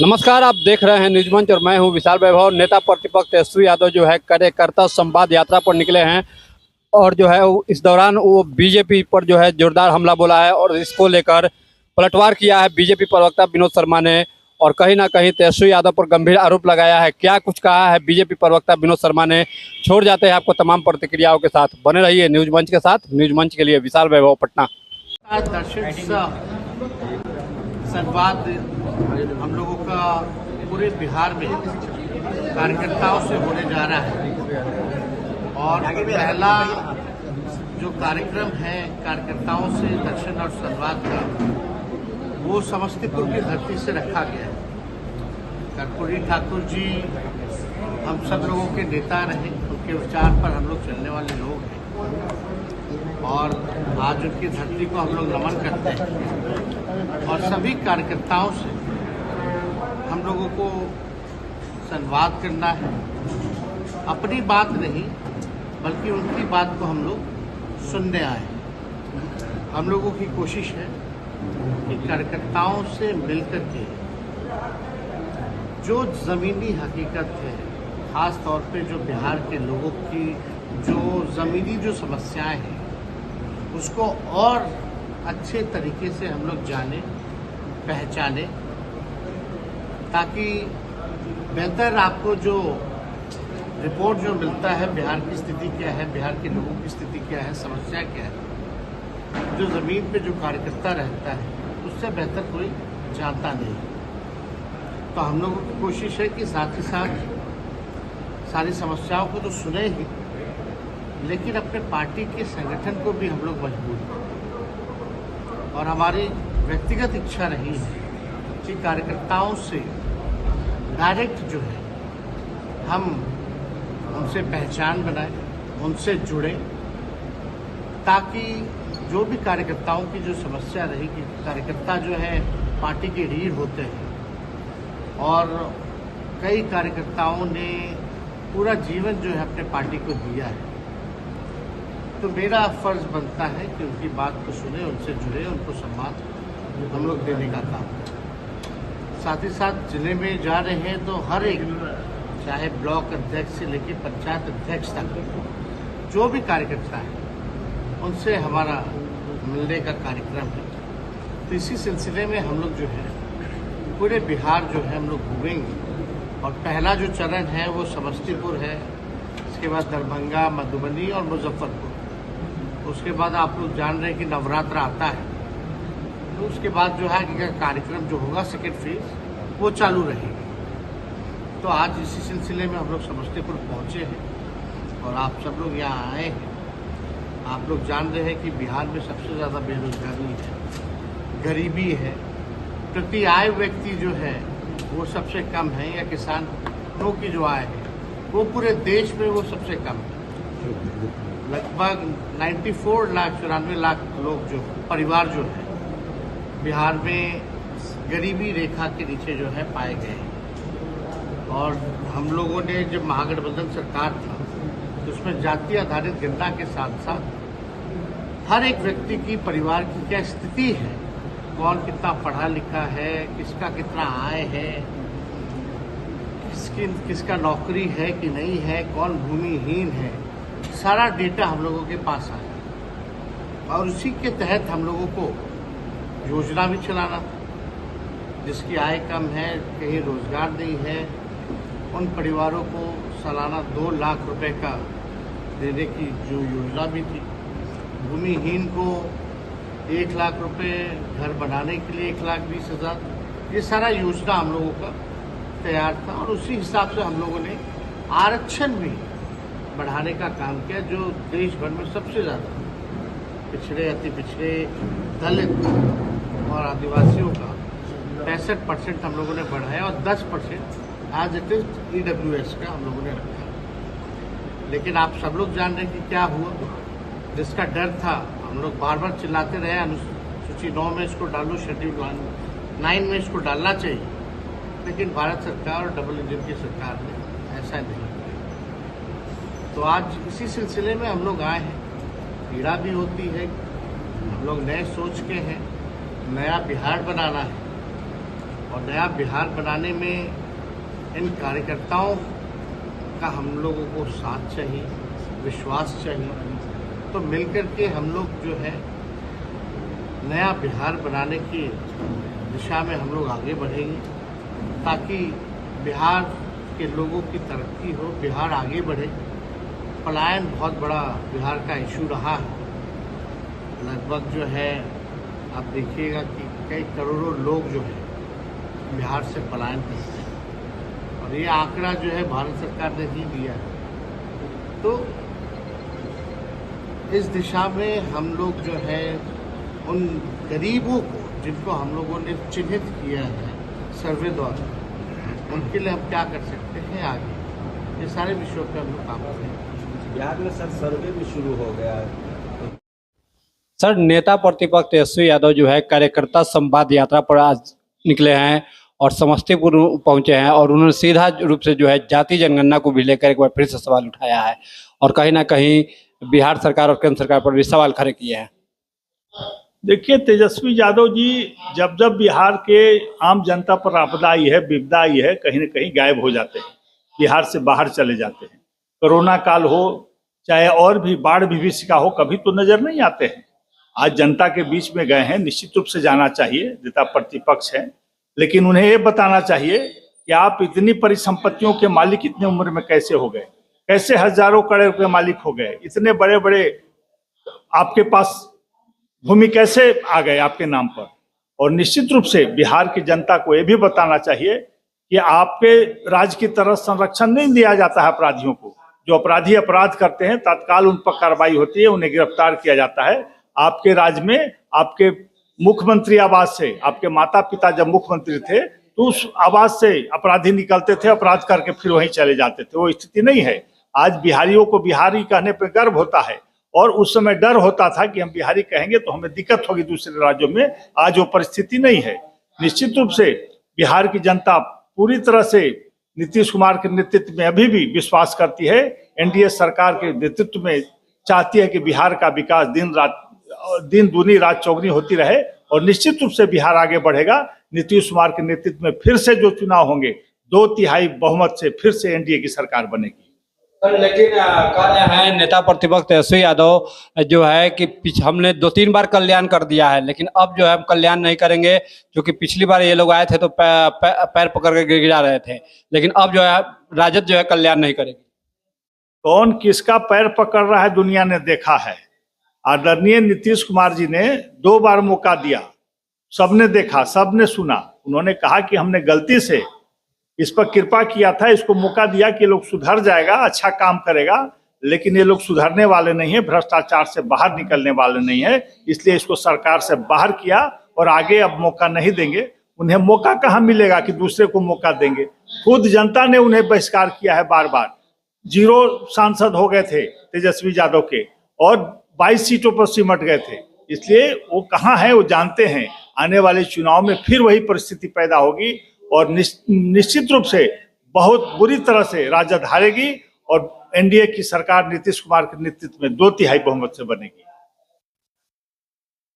नमस्कार, आप देख रहे हैं न्यूज मंच और मैं हूं विशाल वैभव। नेता प्रतिपक्ष तेजस्वी यादव जो है कार्यकर्ता संवाद यात्रा पर निकले हैं और जो है इस दौरान वो बीजेपी पर जो है जोरदार हमला बोला है और इसको लेकर पलटवार किया है बीजेपी प्रवक्ता विनोद शर्मा ने और कहीं ना कहीं तेजस्वी यादव पर गंभीर आरोप लगाया है। क्या कुछ कहा है बीजेपी प्रवक्ता विनोद शर्मा ने, छोड़ जाते हैं आपको तमाम प्रतिक्रियाओं के साथ। बने रहिए न्यूज मंच के साथ। न्यूज मंच के लिए विशाल वैभव, पटना। संवाद हम लोगों का पूरे बिहार में कार्यकर्ताओं से होने जा रहा है और पहला जो कार्यक्रम है कार्यकर्ताओं से दर्शन और संवाद का, वो समस्तीपुर की धरती से रखा गया है। कर्पूरी ठाकुर जी हम सब लोगों के नेता रहे, उनके विचार पर हम लोग चलने वाले लोग हैं और आज उनकी धरती को हम लोग नमन करते हैं और सभी कार्यकर्ताओं से हम लोगों को संवाद करना है। अपनी बात नहीं बल्कि उनकी बात को हम लोग सुनने आए। हम लोगों की कोशिश है कि कार्यकर्ताओं से मिलकर के जो ज़मीनी हकीकत है, ख़ास तौर पे जो बिहार के लोगों की जो ज़मीनी जो समस्याएं हैं, उसको और अच्छे तरीके से हम लोग जाने पहचाने, ताकि बेहतर आपको जो रिपोर्ट जो मिलता है बिहार की स्थिति क्या है, बिहार के लोगों की स्थिति क्या है, समस्या क्या है, जो ज़मीन पे जो कार्यकर्ता रहता है उससे बेहतर कोई जानता नहीं। तो हम लोगों की कोशिश है कि साथ ही साथ सारी समस्याओं को तो सुने ही, लेकिन अपने पार्टी के संगठन को भी हम लोग मजबूत करें। और हमारी व्यक्तिगत इच्छा रही है कि कार्यकर्ताओं से डायरेक्ट जो है हम उनसे पहचान बनाएं, उनसे जुड़ें, ताकि जो भी कार्यकर्ताओं की जो समस्या रहेगी, कार्यकर्ता जो है पार्टी के रीढ़ होते हैं और कई कार्यकर्ताओं ने पूरा जीवन जो है अपने पार्टी को दिया है। तो मेरा फर्ज बनता है कि उनकी बात को सुने, उनसे जुड़े, उनको सम्मान हम लोग देने का काम करें। साथ ही साथ जिले में जा रहे हैं तो हर एक, चाहे ब्लॉक अध्यक्ष से लेकर पंचायत अध्यक्ष तक, जो भी कार्यकर्ता है उनसे हमारा मिलने का कार्यक्रम है। तो इसी सिलसिले में हम लोग जो है पूरे बिहार जो है हम लोग घूमेंगे और पहला जो चरण है वो समस्तीपुर है, इसके बाद दरभंगा, मधुबनी और मुजफ्फरपुर। उसके बाद आप लोग जान रहे हैं कि नवरात्र आता है, तो उसके बाद जो है कि कार्यक्रम जो होगा सेकेंड फेज वो चालू रहेगी। तो आज इसी सिलसिले में हम लोग समस्तीपुर पहुंचे हैं और आप सब लोग यहाँ आए हैं। आप लोग जान रहे हैं कि बिहार में सबसे ज़्यादा बेरोजगारी है, गरीबी है, प्रति आय व्यक्ति जो है वो सबसे कम है, या किसानों की जो आय है वो पूरे देश में वो सबसे कम है। लगभग 94 लाख लोग जो परिवार जो है बिहार में गरीबी रेखा के नीचे जो है पाए गए हैं। और हम लोगों ने जब महागठबंधन सरकार था तो उसमें जाति आधारित गणना के साथ साथ हर एक व्यक्ति की, परिवार की क्या स्थिति है, कौन कितना पढ़ा लिखा है, किसका कितना आय है, किसका नौकरी है कि नहीं है, कौन भूमिहीन है, सारा डेटा हम लोगों के पास आया। और उसी के तहत हम लोगों को योजना भी चलाना था। जिसकी आय कम है, कहीं रोजगार नहीं है, उन परिवारों को सालाना 2 लाख रुपए का देने की जो योजना भी थी। भूमिहीन को 1 लाख रुपए, घर बनाने के लिए 1,20,000, ये सारा योजना हम लोगों का तैयार था। और उसी हिसाब से हम लोगों ने आरक्षण भी बढ़ाने का काम किया, जो देश भर में सबसे ज़्यादा पिछड़े, अति पिछड़े, दलित और आदिवासियों का 65% हम लोगों ने बढ़ाया और 10% एज इट इज EWS का हम लोगों ने रखा। लेकिन आप सब लोग जान रहे हैं कि क्या हुआ। जिसका डर था, हम लोग बार बार चिल्लाते रहे अनुसूची 9 में इसको डालो, शेड्यूल 9 में इसको डालना चाहिए, लेकिन भारत सरकार और डबल इंजन की सरकार ने ऐसा नहीं किया। तो आज इसी सिलसिले में हम लोग आए हैं। पीड़ा भी होती है, हम लोग नए सोच के हैं, नया बिहार बनाना है और नया बिहार बनाने में इन कार्यकर्ताओं का हम लोगों को साथ चाहिए, विश्वास चाहिए। तो मिलकर के हम लोग जो है नया बिहार बनाने की दिशा में हम लोग आगे बढ़ेंगे, ताकि बिहार के लोगों की तरक्की हो, बिहार आगे बढ़े। पलायन बहुत बड़ा बिहार का इशू रहा है। लगभग जो है आप देखिएगा कि कई करोड़ों लोग जो है बिहार से पलायन करते हैं, और ये आंकड़ा जो है भारत सरकार ने ही दिया है। तो इस दिशा में हम लोग जो है उन गरीबों को, जिनको हम लोगों ने चिन्हित किया है सर्वे द्वारा, उनके लिए हम क्या कर सकते हैं आगे, ये सारे विषयों पे हम लोग काम कर रहे हैं। बिहार में सर सर्वे भी शुरू हो गया है। सर, नेता प्रतिपक्ष तेजस्वी यादव जो है कार्यकर्ता संवाद यात्रा पर आज निकले हैं और समस्तीपुर पहुंचे हैं, और उन्होंने सीधा रूप से जो है जाति जनगणना को भी लेकर एक बार फिर से सवाल उठाया है, और कहीं ना कहीं बिहार सरकार और केंद्र सरकार पर भी सवाल खड़े किए हैं। देखिए, तेजस्वी यादव जी जब जब बिहार के आम जनता पर आपदा आई है, विपदा आई है, कहीं न कहीं गायब हो जाते हैं, बिहार से बाहर चले जाते हैं। कोरोना काल हो चाहे और भी बाढ़ विभीषिका हो, कभी तो नजर नहीं आते हैं। आज जनता के बीच में गए हैं, निश्चित रूप से जाना चाहिए, नेता प्रतिपक्ष हैं, लेकिन उन्हें ये बताना चाहिए कि आप इतनी परिसंपत्तियों के मालिक इतनी उम्र में कैसे हो गए, कैसे हजारों करोड़ रुपए मालिक हो गए, इतने बड़े बड़े आपके पास भूमि कैसे आ गए आपके नाम पर। और निश्चित रूप से बिहार की जनता को यह भी बताना चाहिए कि आपके राज्य की तरफ संरक्षण नहीं दिया जाता है अपराधियों को। जो अपराधी अपराध करते हैं तत्काल उन पर कार्रवाई होती है, उन्हें गिरफ्तार किया जाता है। आपके राज्य में आपके मुख्यमंत्री आवास से, आपके माता पिता जब मुख्यमंत्री थे तो उस आवास से अपराधी निकलते थे, अपराध करके फिर वहीं चले जाते थे। वो स्थिति नहीं है। आज बिहारियों को बिहारी कहने पर गर्व होता है, और उस समय डर होता था कि हम बिहारी कहेंगे तो हमें दिक्कत होगी दूसरे राज्यों में। आज वो परिस्थिति नहीं है। निश्चित रूप से बिहार की जनता पूरी तरह से नीतीश कुमार के नेतृत्व में अभी भी विश्वास करती है, एनडीए सरकार के नेतृत्व में चाहती है कि बिहार का विकास दिन दूनी रात चौगुनी होती रहे, और निश्चित रूप से बिहार आगे बढ़ेगा। नीतीश कुमार के नेतृत्व में फिर से जो चुनाव होंगे, 2/3 बहुमत से फिर से एनडीए की सरकार बनेगी। लेकिन कह रहे हैं नेता प्रतिपक्ष तेजस्वी यादव जो है कि हमने 2-3 बार कल्याण कर दिया है, लेकिन अब जो है हम कल्याण नहीं करेंगे, क्योंकि पिछली बार ये लोग आए थे तो पैर पकड़ के गिरा रहे थे, लेकिन अब जो है राजद जो है कल्याण नहीं करेगी। कौन किसका पैर पकड़ रहा है दुनिया ने देखा है। आदरणीय नीतीश कुमार जी ने 2 बार मौका दिया, सबने देखा, सबने सुना। उन्होंने कहा कि हमने गलती से इस पर कृपा किया था, इसको मौका दिया कि लोग सुधर जाएगा, अच्छा काम करेगा, लेकिन ये लोग सुधरने वाले नहीं है, भ्रष्टाचार से बाहर निकलने वाले नहीं है, इसलिए इसको सरकार से बाहर किया और आगे अब मौका नहीं देंगे। उन्हें मौका कहाँ मिलेगा कि दूसरे को मौका देंगे। खुद जनता ने उन्हें बहिष्कार किया है बार बार। 0 सांसद हो गए थे तेजस्वी यादव के, और 22 सीटों पर सिमट गए थे। इसलिए वो कहाँ है वो जानते हैं। आने वाले चुनाव में फिर वही परिस्थिति पैदा होगी, और निश्चित रूप से बहुत बुरी तरह से राजद हारेगी, और एनडीए की सरकार नीतीश कुमार के नेतृत्व में 2/3 बहुमत से बनेगी।